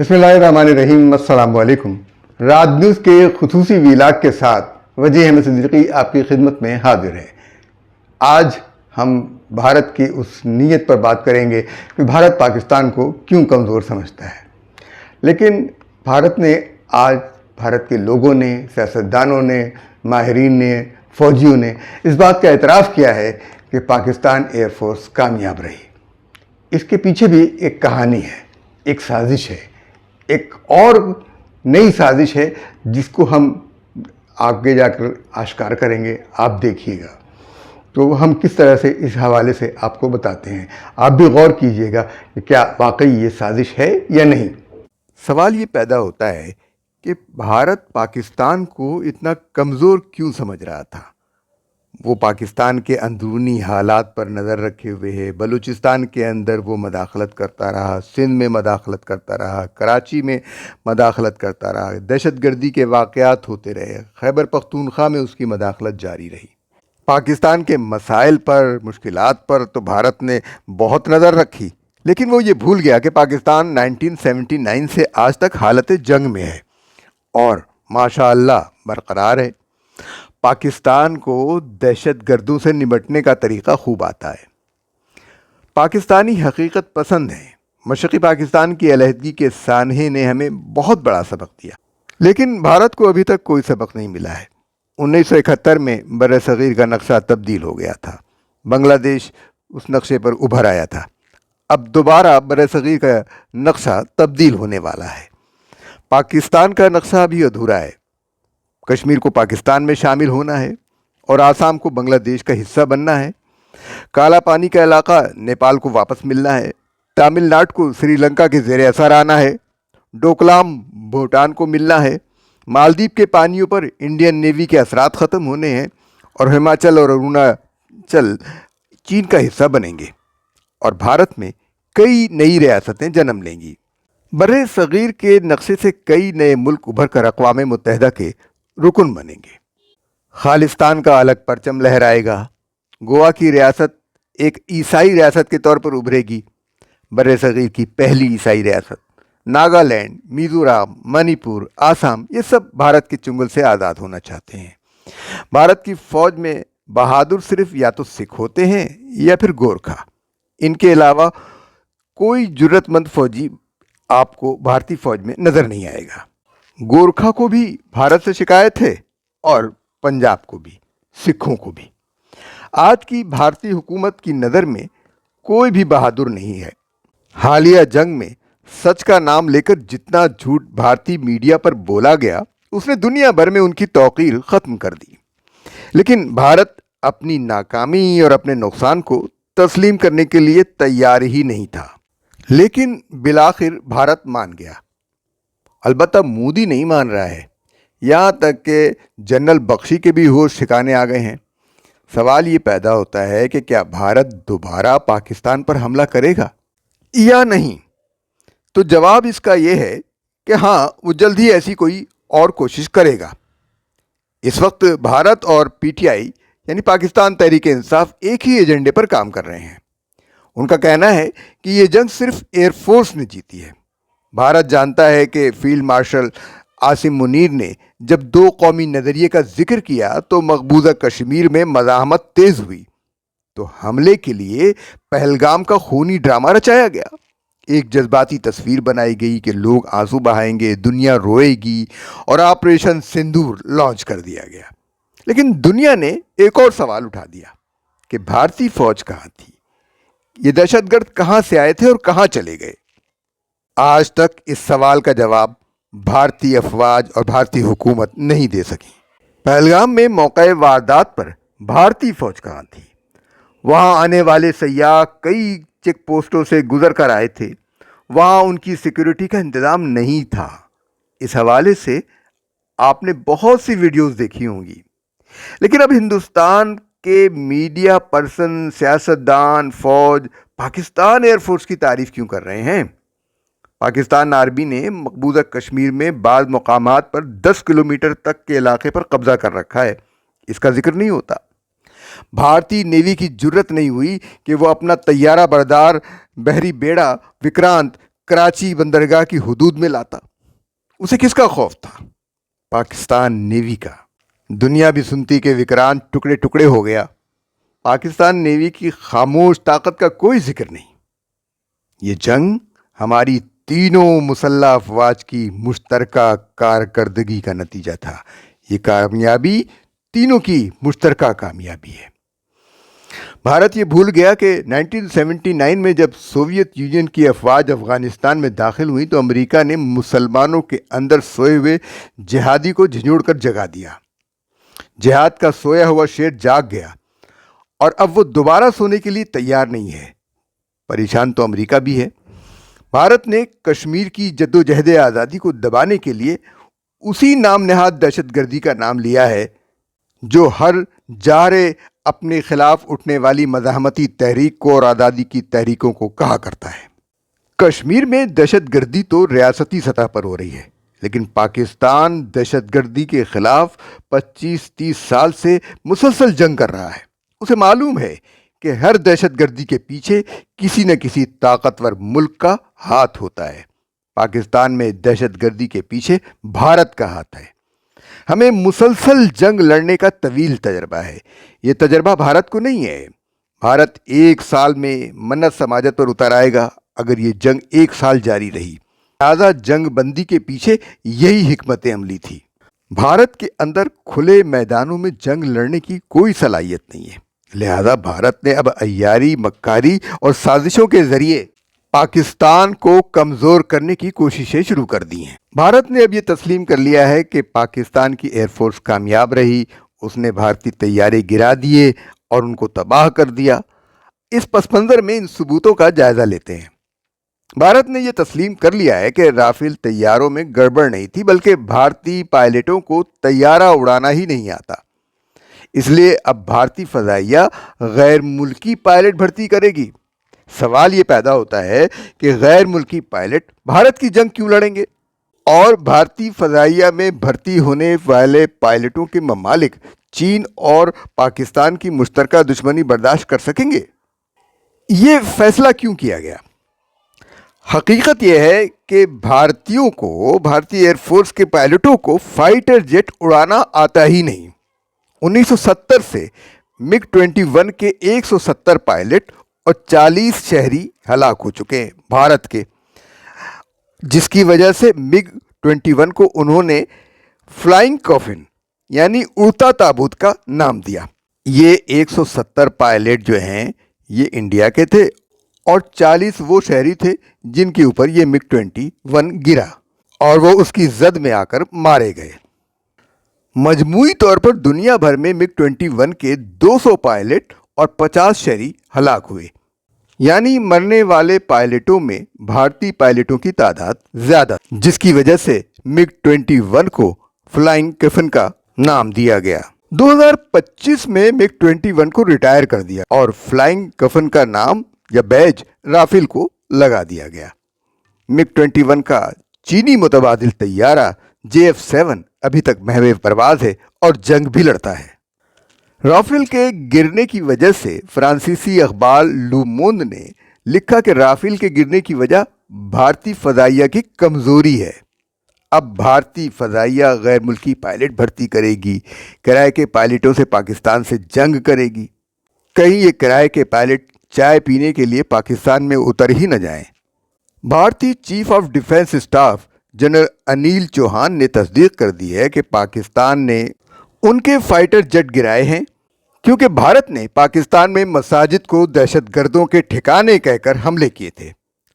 बिस्मिल्लाहिर्रहमानिर्रहीम। अस्सलाम वालेकुम। राज न्यूज़ के खुसूसी वीलाग के साथ वजीह अहमद सिद्दीकी आपकी खिदमत में हाजिर है। आज हम भारत की उस नीयत पर बात करेंगे कि भारत पाकिस्तान को क्यों कमज़ोर समझता है। लेकिन भारत के लोगों ने, सियासतदानों ने, माहिरीन ने, फ़ौजियों ने इस बात का एतराफ़ किया है कि पाकिस्तान एयर फोर्स कामयाब रही। इसके पीछे भी एक कहानी है, एक साजिश है, एक और नई साजिश है जिसको हम आगे जाकर आश्कार करेंगे। आप देखिएगा तो हम किस तरह से इस हवाले से आपको बताते हैं। आप भी गौर कीजिएगा कि क्या वाकई ये साजिश है या नहीं। सवाल ये पैदा होता है कि भारत पाकिस्तान को इतना कमज़ोर क्यों समझ रहा था। वो पाकिस्तान के अंदरूनी हालात पर नज़र रखे हुए है। बलूचिस्तान के अंदर वो मदाखलत करता रहा, सिंध में मदाखलत करता रहा, कराची में मदाखलत करता रहा, दहशतगर्दी के वाक़यात होते रहे, खैबर पख्तूनख्वा में उसकी मदाखलत जारी रही। पाकिस्तान के मसाइल पर, मुश्किलात पर तो भारत ने बहुत नज़र रखी, लेकिन वो ये भूल गया कि पाकिस्तान 1979 से आज तक हालत जंग में है और माशाअल्लाह बरकरार है। पाकिस्तान को दहशतगर्दों से निपटने का तरीक़ा खूब आता है। पाकिस्तानी हकीकत पसंद है। मशरक़ी पाकिस्तान की अलहदगी के सानहे ने हमें बहुत बड़ा सबक दिया, लेकिन भारत को अभी तक कोई सबक नहीं मिला है। 1971 में बर्र-ए-सग़ीर का नक्शा तब्दील हो गया था। बांग्लादेश उस नक्शे पर उभर आया था। अब दोबारा बर्र-ए-सग़ीर का नक्शा तब्दील होने वाला है। पाकिस्तान का नक्शा अभी अधूरा है। कश्मीर को पाकिस्तान में शामिल होना है और आसाम को बांग्लादेश का हिस्सा बनना है। काला पानी का इलाका नेपाल को वापस मिलना है। तमिलनाडु को श्रीलंका के ज़ेर असर आना है। डोकलाम भूटान को मिलना है। मालदीव के पानियों पर इंडियन नेवी के असरात ख़त्म होने हैं और हिमाचल और अरुणाचल चीन का हिस्सा बनेंगे और भारत में कई नई रियासतें जन्म लेंगी। बर्र-ए-सग़ीर के नक्शे से कई नए मुल्क उभर कर अक़वाम मुत्तहिदा के रुकन बनेंगे। खालिस्तान का अलग परचम लहराएगा। गोवा की रियासत एक ईसाई रियासत के तौर पर उभरेगी, बर्र-ए-सग़ीर की पहली ईसाई रियासत। नागालैंड, मिज़ोरम, मणिपुर, आसाम ये सब भारत के चुंगल से आज़ाद होना चाहते हैं। भारत की फ़ौज में बहादुर सिर्फ या तो सिख होते हैं या फिर गोरखा। इनके अलावा कोई जुर्रतमंद फ़ौजी आपको भारतीय फ़ौज में नज़र नहीं आएगा। गोरखा को भी भारत से शिकायत है और पंजाब को भी, सिखों को भी। आज की भारतीय हुकूमत की नज़र में कोई भी बहादुर नहीं है। हालिया जंग में सच का नाम लेकर जितना झूठ भारतीय मीडिया पर बोला गया, उसने दुनिया भर में उनकी तौक़ीर ख़त्म कर दी। लेकिन भारत अपनी नाकामी और अपने नुकसान को तस्लीम करने के लिए तैयार ही नहीं था। लेकिन बिलाखिर भारत मान गया। अलबत्ता मोदी नहीं मान रहा है। यहाँ तक कि जनरल बख्शी के भी होश ठिकाने आ गए हैं। सवाल ये पैदा होता है कि क्या भारत दोबारा पाकिस्तान पर हमला करेगा या नहीं। तो जवाब इसका ये है कि हाँ, वो जल्द ही ऐसी कोई और कोशिश करेगा। इस वक्त भारत और पीटीआई यानी पाकिस्तान तहरीक इंसाफ एक ही एजेंडे पर काम कर रहे हैं। उनका कहना है कि ये जंग सिर्फ एयरफोर्स ने जीती है। भारत जानता है कि फील्ड मार्शल आसिम मुनीर ने जब दो कौमी नज़रिए का जिक्र किया तो मकबूजा कश्मीर में मज़ाहमत तेज़ हुई, तो हमले के लिए पहलगाम का खूनी ड्रामा रचाया गया। एक जज्बाती तस्वीर बनाई गई कि लोग आंसू बहाएंगे, दुनिया रोएगी और ऑपरेशन सिंदूर लॉन्च कर दिया गया। लेकिन दुनिया ने एक और सवाल उठा दिया कि भारतीय फ़ौज कहाँ थी, ये दहशतगर्द कहाँ से आए थे और कहाँ चले गए। आज तक इस सवाल का जवाब भारतीय अफवाज और भारतीय हुकूमत नहीं दे सकी। पहलगाम में मौके वारदात पर भारतीय फ़ौज कहाँ थी। वहाँ आने वाले सयाह कई चेक पोस्टों से गुजर कर आए थे। वहाँ उनकी सिक्योरिटी का इंतज़ाम नहीं था। इस हवाले से आपने बहुत सी वीडियोस देखी होंगी। लेकिन अब हिंदुस्तान के मीडिया पर्सन, सियासतदान, फ़ौज पाकिस्तान एयरफोर्स की तारीफ़ क्यों कर रहे हैं। पाकिस्तान आर्मी ने मकबूजा कश्मीर में बाज़ मकामात पर 10 किलोमीटर तक के इलाके पर कब्ज़ा कर रखा है, इसका जिक्र नहीं होता। भारतीय नेवी की जुर्रत नहीं हुई कि वो अपना तैयारा बरदार बहरी बेड़ा विक्रांत کراچی بندرگاہ کی حدود میں لاتا؟ اسے کس کا خوف تھا؟ پاکستان نیوی کا۔ دنیا بھی سنتی کہ وکرانت ٹکڑے ٹکڑے ہو گیا۔ پاکستان نیوی کی خاموش طاقت کا کوئی ذکر نہیں۔ یہ جنگ ہماری تینوں مسلح افواج کی مشترکہ کارکردگی کا نتیجہ تھا۔ یہ کامیابی تینوں کی مشترکہ کامیابی ہے۔ بھارت یہ بھول گیا کہ 1979 میں جب سوویت یونین کی افواج افغانستان میں داخل ہوئی تو امریکہ نے مسلمانوں کے اندر سوئے ہوئے جہادی کو جھنجھوڑ کر جگا دیا۔ جہاد کا سویا ہوا شیر جاگ گیا اور اب وہ دوبارہ سونے کے لیے تیار نہیں ہے۔ پریشان تو امریکہ بھی ہے۔ بھارت نے کشمیر کی جدوجہد آزادی کو دبانے کے لیے اسی نام نہاد دہشت گردی کا نام لیا ہے جو ہر جارے اپنے خلاف اٹھنے والی مزاحمتی تحریک کو اور آزادی کی تحریکوں کو کہا کرتا ہے۔ کشمیر میں دہشت گردی تو ریاستی سطح پر ہو رہی ہے، لیکن پاکستان دہشت گردی کے خلاف 25-30 سال سے مسلسل جنگ کر رہا ہے۔ اسے معلوم ہے کہ ہر دہشت گردی کے پیچھے کسی نہ کسی طاقتور ملک کا ہاتھ ہوتا ہے۔ پاکستان میں دہشت گردی کے پیچھے بھارت کا ہاتھ ہے۔ ہمیں مسلسل جنگ لڑنے کا طویل تجربہ ہے۔ یہ تجربہ بھارت کو نہیں ہے۔ بھارت 1 سال میں منت سماجت پر اتر آئے گا اگر یہ جنگ 1 سال جاری رہی۔ لہذا جنگ بندی کے پیچھے یہی حکمت عملی تھی۔ بھارت کے اندر کھلے میدانوں میں جنگ لڑنے کی کوئی صلاحیت نہیں ہے، لہذا بھارت نے اب عیاری، مکاری اور سازشوں کے ذریعے پاکستان کو کمزور کرنے کی کوششیں شروع کر دی ہیں۔ بھارت نے اب یہ تسلیم کر لیا ہے کہ پاکستان کی ایئر فورس کامیاب رہی، اس نے بھارتی طیارے گرا دیے اور ان کو تباہ کر دیا۔ اس پس منظر میں ان ثبوتوں کا جائزہ لیتے ہیں۔ بھارت نے یہ تسلیم کر لیا ہے کہ رافیل طیاروں میں گڑبڑ نہیں تھی، بلکہ بھارتی پائلٹوں کو طیارہ اڑانا ہی نہیں آتا۔ اس لیے اب بھارتی فضائیہ غیر ملکی پائلٹ بھرتی کرے گی۔ سوال یہ پیدا ہوتا ہے کہ غیر ملکی پائلٹ بھارت کی جنگ کیوں لڑیں گے؟ اور بھارتی فضائیہ میں بھرتی ہونے والے پائلٹوں کے ممالک چین اور پاکستان کی مشترکہ دشمنی برداشت کر سکیں گے؟ یہ فیصلہ کیوں کیا گیا؟ حقیقت یہ ہے کہ بھارتیوں کو، بھارتی ایئر فورس کے پائلٹوں کو فائٹر جیٹ اڑانا آتا ہی نہیں۔ 1970 سے مگ 21 کے 170 پائلٹ اور 40 شہری ہلاک ہو چکے ہیں بھارت کے، جس کی وجہ سے مگ 21 کو انہوں نے فلائنگ کافن یعنی اڑتا تابوت کا نام دیا۔ یہ 170 پائلٹ جو ہیں یہ انڈیا کے تھے اور 40 وہ شہری تھے جن کے اوپر یہ مگ 21 گرا اور وہ اس کی زد میں آ کر مارے گئے۔ مجموعی طور پر دنیا بھر میں مگ 21 کے 200 پائلٹ اور 50 شہری ہلاک ہوئے، یعنی مرنے والے پائلٹوں میں بھارتی پائلٹوں کی تعداد زیادہ، جس کی وجہ سے مگ 21 کو فلائنگ کفن کا نام دیا گیا۔ 2025 میں مگ 21 کو ریٹائر کر دیا اور فلائنگ کفن کا نام یا بیج رافیل کو لگا دیا گیا۔ مگ 21 کا چینی متبادل طیارہ JF7 ابھی تک محو پرواز ہے اور جنگ بھی لڑتا ہے۔ رافیل کے گرنے کی وجہ سے فرانسیسی اخبار لو موند نے لکھا کہ رافیل کے گرنے کی وجہ بھارتی فضائیہ کی کمزوری ہے۔ اب بھارتی فضائیہ غیر ملکی پائلٹ بھرتی کرے گی، کرائے کے پائلٹوں سے پاکستان سے جنگ کرے گی۔ کہیں یہ کرائے کے پائلٹ چائے پینے کے لیے پاکستان میں اتر ہی نہ جائیں۔ بھارتی chief of defence staff general Anil Chauhan نے تصدیق کر دی ہے کہ پاکستان نے ان کے فائٹر جیٹ گرائے ہیں کیونکہ بھارت نے پاکستان میں مساجد کو دہشت گردوں کے ٹھکانے کہہ کر حملے کیے تھے۔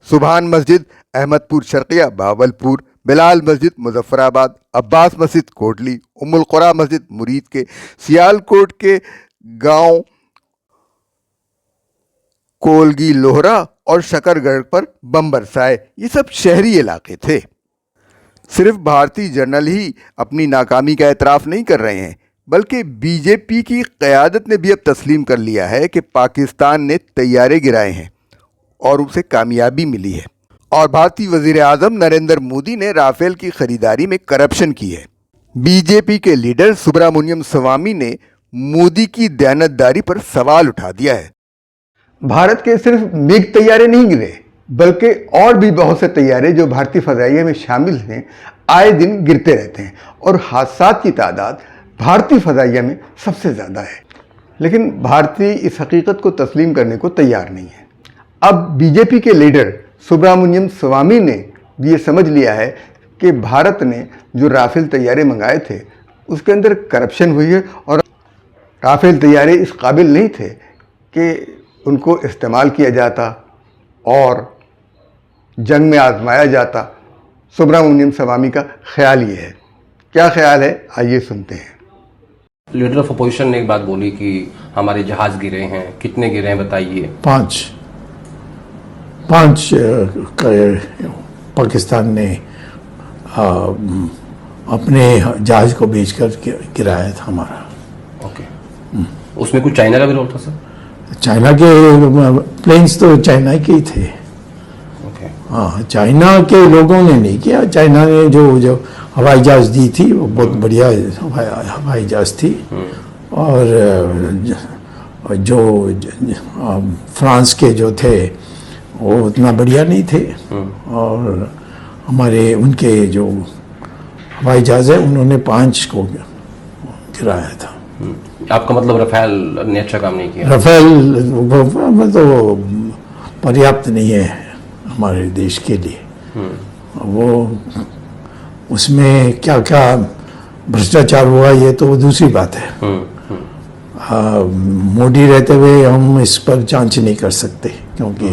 سبحان مسجد احمد پور شرقیہ بہاولپور، بلال مسجد مظفر آباد، عباس مسجد کوٹلی، ام القریٰ مسجد مرید کے سیال کوٹ کے گاؤں کولگی لوہرا اور شکر گڑھ پر بم برسائے۔ یہ سب شہری علاقے تھے۔ صرف بھارتی جنرل ہی اپنی ناکامی کا اعتراف نہیں کر رہے ہیں، بلکہ بی جے پی کی قیادت نے بھی اب تسلیم کر لیا ہے کہ پاکستان نے طیارے گرائے ہیں اور اسے کامیابی ملی ہے، اور بھارتی وزیر اعظم نریندر مودی نے رافیل کی خریداری میں کرپشن کی ہے۔ بی جے پی کے لیڈر سبرامنیم سوامی نے مودی کی دیانتداری پر سوال اٹھا دیا ہے۔ بھارت کے صرف مگ طیارے نہیں گرے، बल्कि और भी बहुत से तैयारे जो भारतीय फ़ज़ाइया में शामिल हैं आए दिन गिरते रहते हैं और हादसात की तादाद भारतीय फ़ज़ाइया में सबसे ज़्यादा है। लेकिन भारतीय इस हकीकत को तस्लीम करने को तैयार नहीं है। अब बीजेपी के लीडर सुब्रमण्यम स्वामी ने भी ये समझ लिया है कि भारत ने जो राफेल तैयारे मंगाए थे उसके अंदर करप्शन हुई है और राफेल तैयारे इस काबिल नहीं थे कि उनको इस्तेमाल किया जाता और जंग में आजमाया जाता। सुब्रमण्यम स्वामी का ख्याल ये है। क्या ख्याल है, आइए सुनते हैं। लीडर ऑफ अपोजिशन ने एक बात बोली कि हमारे जहाज गिरे हैं। कितने गिरे हैं बताइए? पांच पाकिस्तान ने अपने जहाज को बेचकर गिराया था हमारा। ओके। उसमें कुछ चाइना का भी रोल था सर? चाइना के प्लेन्स तो चाइना के ही थे। ओके। हाँ, चाइना के लोगों ने नहीं किया। चाइना ने जो हवाई जहाज दी थी वो बहुत बढ़िया हवाई जहाज थी और जो फ्रांस के जो थे वो उतना बढ़िया नहीं थे और हमारे उनके जो हवाई जहाज है उन्होंने 5 को गिराया था। आपका मतलब रफेल ने अच्छा काम नहीं किया? रफेल तो पर्याप्त नहीं है हमारे देश के लिए। वो उसमें क्या क्या भ्रष्टाचार हुआ ये तो दूसरी बात है। मोदी रहते हुए हम इस पर जांच नहीं कर सकते क्योंकि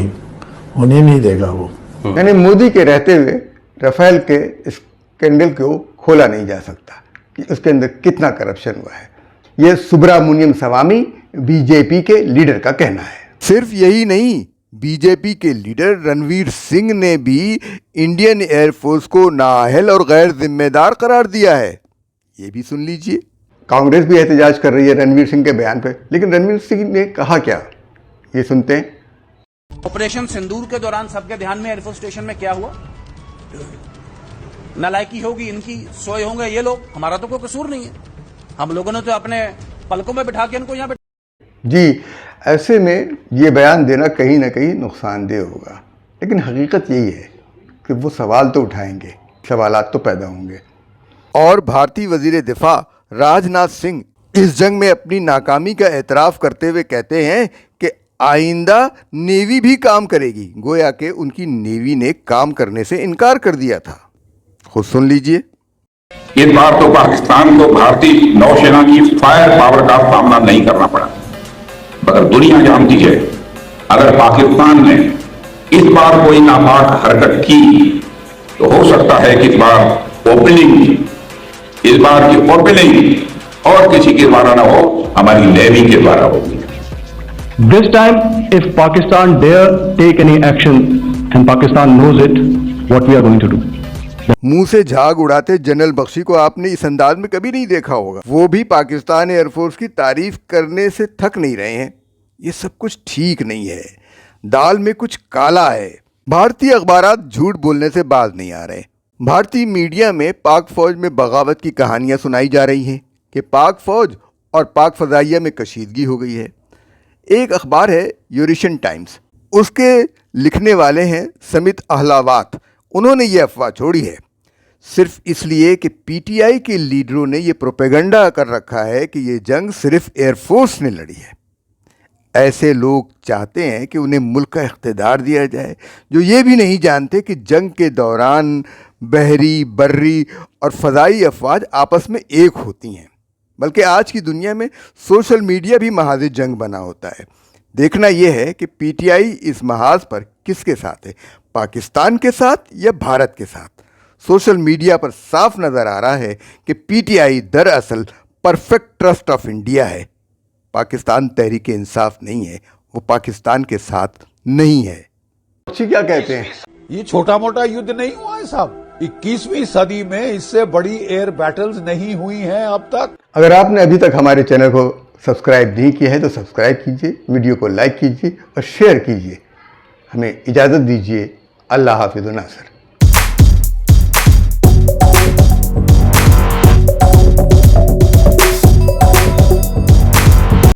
होने नहीं देगा वो। यानी मोदी के रहते हुए रफेल के स्कैंडल को खोला नहीं जा सकता कि उसके अंदर कितना करप्शन हुआ है। ये सुब्रमण्यम स्वामी बीजेपी के लीडर का कहना है। सिर्फ यही नहीं, बीजेपी के लीडर रणवीर सिंह ने भी इंडियन एयरफोर्स को नाअहल और गैर जिम्मेदार करार दिया है। ये भी सुन लीजिए। कांग्रेस भी एहतजाज कर रही है रणवीर सिंह के बयान पे, लेकिन रणवीर सिंह ने कहा क्या, ये सुनते हैं। ऑपरेशन सिंदूर के दौरान सबके ध्यान में एयरफोर्स स्टेशन में क्या हुआ? नालायकी होगी इनकी, सोए होंगे ये लोग, हमारा तो कोई कसूर नहीं है। हम लोगों ने तो अपने पलकों में बिठा के इनको यहाँ जी, ऐसे में ये बयान देना कहीं ना कहीं नुकसानदेह होगा, लेकिन हकीकत यही है कि वो सवाल तो उठाएंगे, सवालात तो पैदा होंगे। और भारतीय वजीर दिफा राजनाथ सिंह इस जंग में अपनी नाकामी का एतराफ़ करते हुए कहते हैं कि आइंदा नेवी भी काम करेगी। गोया कि उनकी नेवी ने काम करने से इनकार कर दिया था। खुद सुन लीजिए। इस बार तो पाकिस्तान को भारतीय नौसेना की फायर पावर का सामना नहीं करना पड़ा, मगर दुनिया जानती है अगर पाकिस्तान ने इस बार कोई नापाक हरकत की तो हो सकता है कि इस बार की ओपनिंग और किसी के द्वारा ना हो, हमारी नेवी के द्वारा होगी। This time, if Pakistan dare take any action, and Pakistan knows it, what we are going to do. मुंह से झाग उड़ाते जनरल बख्शी को आपने इस अंदाज में कभी नहीं देखा होगा। वो भी पाकिस्तान एयरफोर्स की तारीफ करने से थक नहीं रहे हैं। ये सब कुछ ठीक नहीं है, दाल में कुछ काला है। भारतीय अखबारात झूठ बोलने से बाज नहीं आ रहे। भारतीय मीडिया में पाक फौज में बगावत की कहानियां सुनाई जा रही हैं कि पाक फौज और पाक फ़ज़ाइया में कशीदगी हो गई है। एक अखबार है यूरेशियन टाइम्स, उसके लिखने वाले हैं समित अहलावात। उन्होंने ये अफवाह छोड़ी है सिर्फ इसलिए कि पीटीआई के लीडरों ने ये प्रोपेगेंडा कर रखा है कि ये जंग सिर्फ एयरफोर्स ने लड़ी है। ऐसे लोग चाहते हैं कि उन्हें मुल्क का इख्तिदार दिया जाए, जो ये भी नहीं जानते कि जंग के दौरान बहरी, बर्री और फ़ज़ाई अफवाज आपस में एक होती हैं। बल्कि आज की दुनिया में सोशल मीडिया भी महाज जंग बना होता है। देखना यह है कि पीटीआई इस महाज पर किसके साथ है, पाकिस्तान के साथ या भारत के साथ। सोशल मीडिया पर साफ नज़र आ रहा है कि पीटीआई दरअसल परफेक्ट ट्रस्ट ऑफ इंडिया है। पाकिस्तान तहरीक इंसाफ नहीं है, वो पाकिस्तान के साथ नहीं है। क्या कहते हैं? ये छोटा मोटा युद्ध नहीं हुआ है साहब। 21वीं सदी में इससे बड़ी एयर बैटल्स नहीं हुई हैं अब तक। अगर आपने अभी तक हमारे चैनल को सब्सक्राइब नहीं किया है तो सब्सक्राइब कीजिए, वीडियो को लाइक कीजिए और शेयर कीजिए। हमें इजाज़त दीजिए। अल्लाह हाफिज़ नासिर।